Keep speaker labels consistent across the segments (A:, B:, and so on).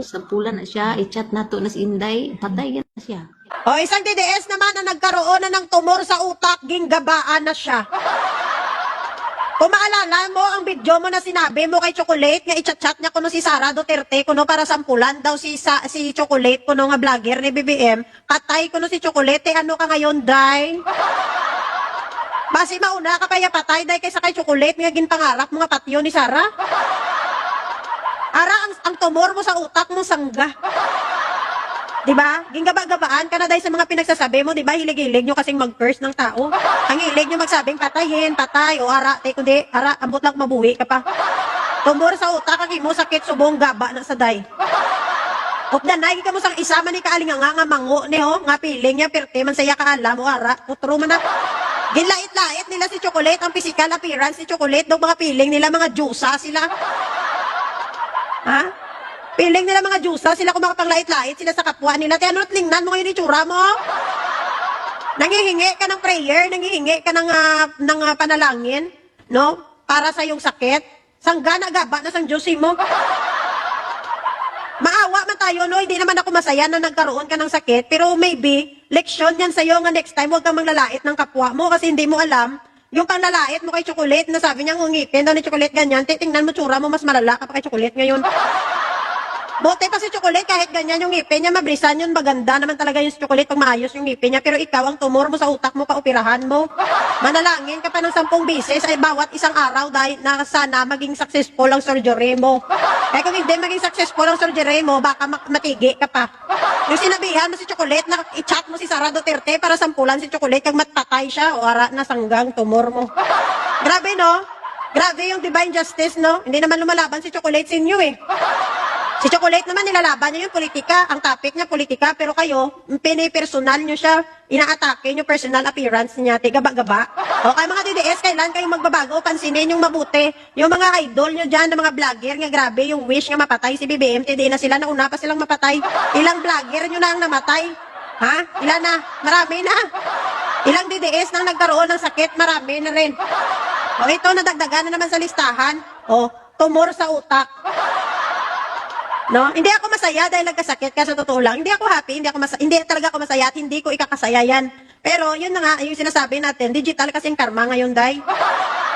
A: Sampulan na siya, i-chat na to na si Inday, patay yan na siya.
B: O, isang DDS naman na nagkaroon na ng tumor sa utak, ginggabaan na siya. Kung maalala mo, ang video mo na sinabi mo kay Chocolate, nga i-chat niya kuno si Sara Duterte, kuno para sampulan daw si Chocolate, kuno nga vlogger ni BBM, patay kuno si Chocolate, ano ka ngayon, day? Basi mauna ka pa ya patay, day, kaysa kay Chocolate, nga ginpangarap mga patyo ni Sara. Ara, ang tumor mo sa utak mo, sangga. Diba? Ginggaba-gabaan ka na dahil sa mga pinagsasabi mo, diba? Hilig-hilig nyo kasing mag-curse ng tao. Ang hilig nyo magsabing patayin, patay, o ara, kundi, ara, ambot lang mabuhi ka pa. Tumor sa utak, ang imo sakit, subong gaba na sa day. Updanay ka mo sang isa man ni kaalinga nga mango ni ho, nga piling niya, perte man saya kaala mo, ara, putro man na. Ginlait-lait nila si Chocolate, ang physical appearance si Chocolate, daw mga piling nila, mga jusa sila. Ha? Piling nila mga jusa, sila kumakapanglait-lait, sila sa kapwa nila. Kaya ano't lingnan mo ngayon itsura mo? Nangihingi ka ng prayer, nangihingi ka ng panalangin, no? Para sa iyong sakit. Sangga na gaba na sang Diyosin mo. Maawa man tayo, no? Hindi naman ako masaya na nagkaroon ka ng sakit. Pero maybe, leksyon yan sa'yo nga next time, huwag kang manglalait ng kapwa mo kasi hindi mo alam. Yung panlalait mo kay Chocolate, na sabi niya, ngipin daw ni Chocolate ganyan, titingnan mo tsura mo, mas malala ka pa kay Chocolate ngayon. Bote pa si Chocolate, kahit ganyan yung ngipin niya, mabrisan yun, maganda naman talaga yung Chocolate pag maayos yung ngipin niya. Pero ikaw, ang tumor mo sa utak mo, paupirahan mo. Manalangin ka pa ng 10 beses ay bawat isang araw dahil na sana maging successful ang surgery mo. Kaya kung hindi maging successful ang surgery mo, baka matigi ka pa. Yung sinabihan mo si Chocolate, na i-chat mo si Sara Duterte para sampulan si Chocolate, kag matpatay siya, o ara na sanggang tumor mo. Grabe, no? Grabe yung divine justice, no? Hindi naman lumalaban si Chocolate sa inyo, eh. Si Chocolate naman, nilalaban niya yung politika. Ang topic niya, politika. Pero kayo, pinipersonal niyo siya. Inaatake niyo personal appearance niya. Gaba-gaba. O kaya mga DDS, kailan kayong magbabago? Pansinin yung mabuti. Yung mga idol niyo dyan, ng mga vlogger, nga grabe, yung wish nga mapatay si BBM. Hindi na sila, nauna pa silang mapatay. Ilang vlogger niyo na ang namatay? Ha? Ilan na? Marami na. Ilang DDS nang nagkaroon ng sakit? Marami na rin. O ito, nadagdagan na naman sa listahan. O, tumor sa utak. No? Hindi ako masaya dahil nagkasakit ka, sa totoo lang. Hindi ako happy, hindi talaga ako masaya at hindi ko ikakasaya yan. Pero yun na nga, yung sinasabi natin, digital kasing karma ngayon, day.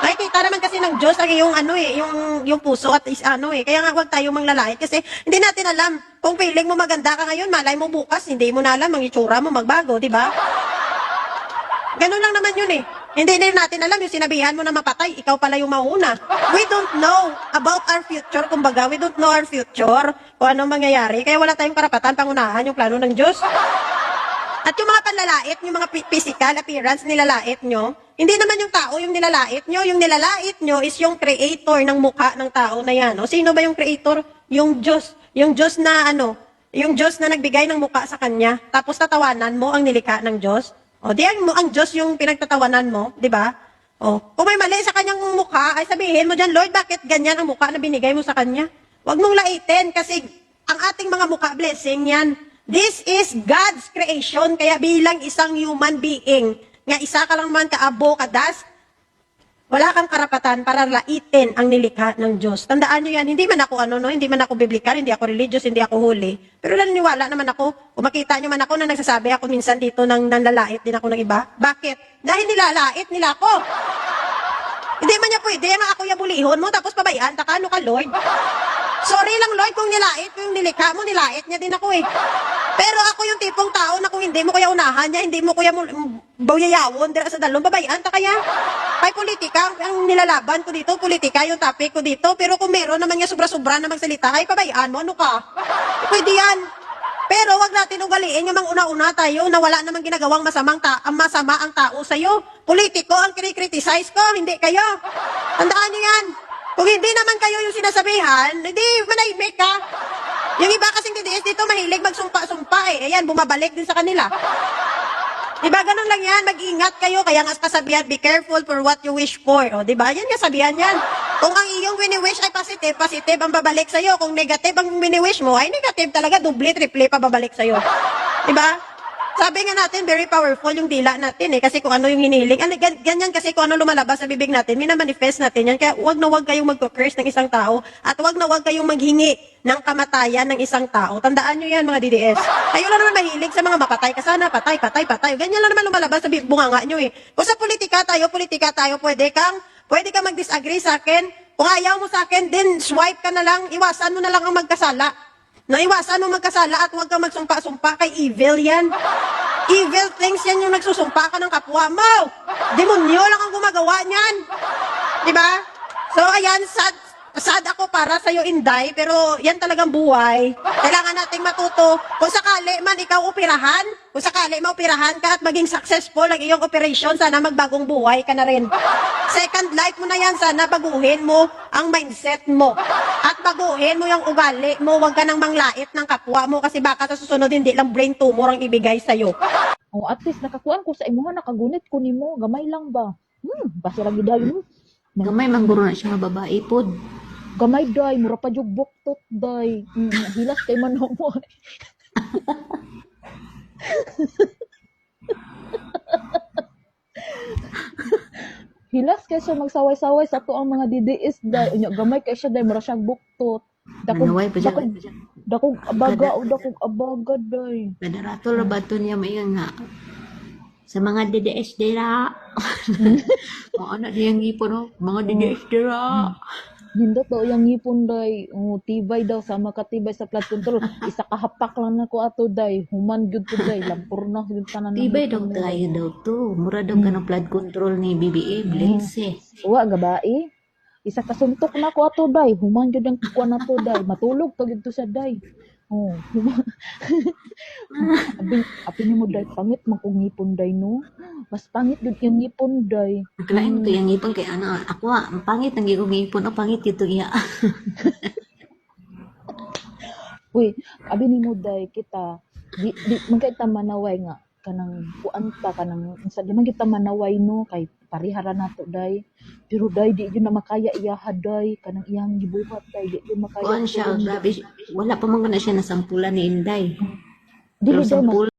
B: Nakikita naman kasi ng Diyos ang yung yung puso at Kaya nga huwag tayo manglalait kasi hindi natin alam kung feeling mo maganda ka ngayon, malay mo bukas, hindi mo na alam ang itsura mo magbago, di ba? Ganun lang naman yun eh. Hindi rin natin alam yung sinabihan mo na mapatay, ikaw pala yung mauna. We don't know about our future, kumbaga, we don't know our future, kung anong mangyayari. Kaya wala tayong karapatan pangunahan yung plano ng Diyos. At yung mga panlalait, yung mga physical appearance nilalait nyo, hindi naman yung tao yung nilalait nyo. Yung nilalait nyo is yung creator ng mukha ng tao na yan. O, sino ba yung creator? Yung Diyos. Yung Diyos na yung Diyos na nagbigay ng mukha sa kanya. Tapos tatawanan mo ang nilikha ng Diyos. O, di ang Diyos yung pinagtatawanan mo, di ba? O, kung may mali sa kanyang mukha, ay sabihin mo dyan, Lord, bakit ganyan ang mukha na binigay mo sa kanya? Huwag mong laitin kasi ang ating mga mukha, blessing yan. This is God's creation, kaya bilang isang human being, nga isa ka lang man kaabo, kadas, wala kang karapatan para laitin ang nilikha ng Diyos. Tandaan nyo yan, hindi man ako hindi man ako biblikal, hindi ako religious, hindi ako holy. Pero naniniwala naman ako, kung makita nyo man ako na nagsasabi ako minsan dito ng lalait din ako ng iba. Bakit? Dahil nilalait nila ako. Hindi man niya pwede, nga ako yabulihon mo, tapos pabayaan, takano ka, Lord? Sorry lang, Lord, kung nilait ko yung nilikha mo, nilait niya din ako eh. Pero ako yung tipong tao na kung hindi mo kuya unahan niya, hindi mo kuya bawyayawon, dira sa dalong, babayaan ta kaya. Kay politika, ang nilalaban ko dito, politika yung topic ko dito, pero kung meron naman nga sobra-sobra na magsalita, ay pabayaan mo, ano ka? Pwede yan. Pero wag natin ugaliin yung mga una-una tayo na wala namang ginagawang masama ang tao sa'yo. Politiko ang kini-criticize ko, hindi kayo. Tandaan niyo yan. Kung hindi naman kayo yung sinasabihan, hindi manahimik ka. Yung iba kasing DDS dito mahilig magsumpa-sumpa eh. Ayan, bumabalik din sa kanila. Diba, ganun lang yan. Mag-ingat kayo. Kaya nga kasabihan, be careful for what you wish for. O, diba? Yan nga sabihan yan. Kung ang iyong wini-wish ay positive, positive ang babalik sa'yo. Kung negative ang wini-wish mo, ay negative talaga. Doble, triple pa babalik sa'yo. Diba? Sabi nga natin, very powerful yung dila natin eh. Kasi kung ano yung hiniling. Ganyan kasi kung ano lumalabas sa bibig natin, minamanifest natin yan. Kaya wag na wag kayong mag-curse ng isang tao at wag na wag kayong maghingi ng kamatayan ng isang tao. Tandaan nyo yan mga DDS. Kayo lang naman mahilig sa mga mapatay ka sana, patay, patay, patay. Ganyan lang naman lumalabas sa bunganga nyo eh. Kung sa politika tayo, pwede kang mag-disagree sa akin. Kung ayaw mo sa akin, then swipe ka na lang, iwasan mo na lang ang magkasala. Naiwasan mo magkasala at huwag kang magsumpa-sumpa kay evil yan. Evil things yan yung nagsusumpa ka ng kapwa mo. Demonyo lang ang gumagawa niyan. Diba? So, ayan, sad ako para sa'yo, Inday, pero yan talagang buhay. Kailangan nating matuto. Kung sakali man ikaw operahan, kung sakali maoperahan ka at maging successful ang iyong operation, sana magbagong buhay ka na rin. Second life mo na yan, sana baguhin mo ang mindset mo. At baguhin mo yung ugali mo, huwag ka nang manglait ng kapwa mo kasi baka sa susunod hindi lang brain tumor ang ibigay sa'yo.
C: Oh, at least nakakuan ko sa imuha, nakagunit ko nimo, gamay lang ba? Basi lang gidayon mo.
A: Gamay mangguro na siya nga babae pod.
C: Gamay day, mura pa jug buktot day. Hilas kay manong mo. Hilas kay siya magsaway-saway sa to ang mga DDS day. Unya gamay kay siya day, mura siyang buktot.
A: Manaway pa siya.
C: Dakog abaga day.
A: Kadarato ra ba to niya may nga sa mga DDS dira. Mga anak niyang ipon no, mga DDS dira.
C: Nindot daw yung ngipon day, tibay daw, sama katibay sa flood control. Isa kahapak lang na ko ato day, human gyud to day, lampur na gyud tanan.
A: Tibay daw tayo daw to. Mura daw ka ng flood control ni BBM. Let's say.
C: Wa gabae. Isa kasuntok na ko ato day, human gyud ang kuan nato day, matulog to gyud to sa day. Oh, abi ni mo day pangit man kong ngipon day no. Mas pangit gyud yung ngipon day.
A: Nakalain mo to yung ngipon kay ano, ako ang pangit ng gigong ngipon, ang pangit ito iya.
C: Uy, abi ni mo day kita di magkaita manaway nga kanang kuan ta kanang sa di man kita manaway no kay parihara nato day. Pero day di yun na makaya iyaha day kanang iyang gibuhat day di yun makaya.
A: Kuan siya, grabe. Wala pa man na siya nasampulan ni Inday.
C: Dili
A: Pero
C: day
A: sampul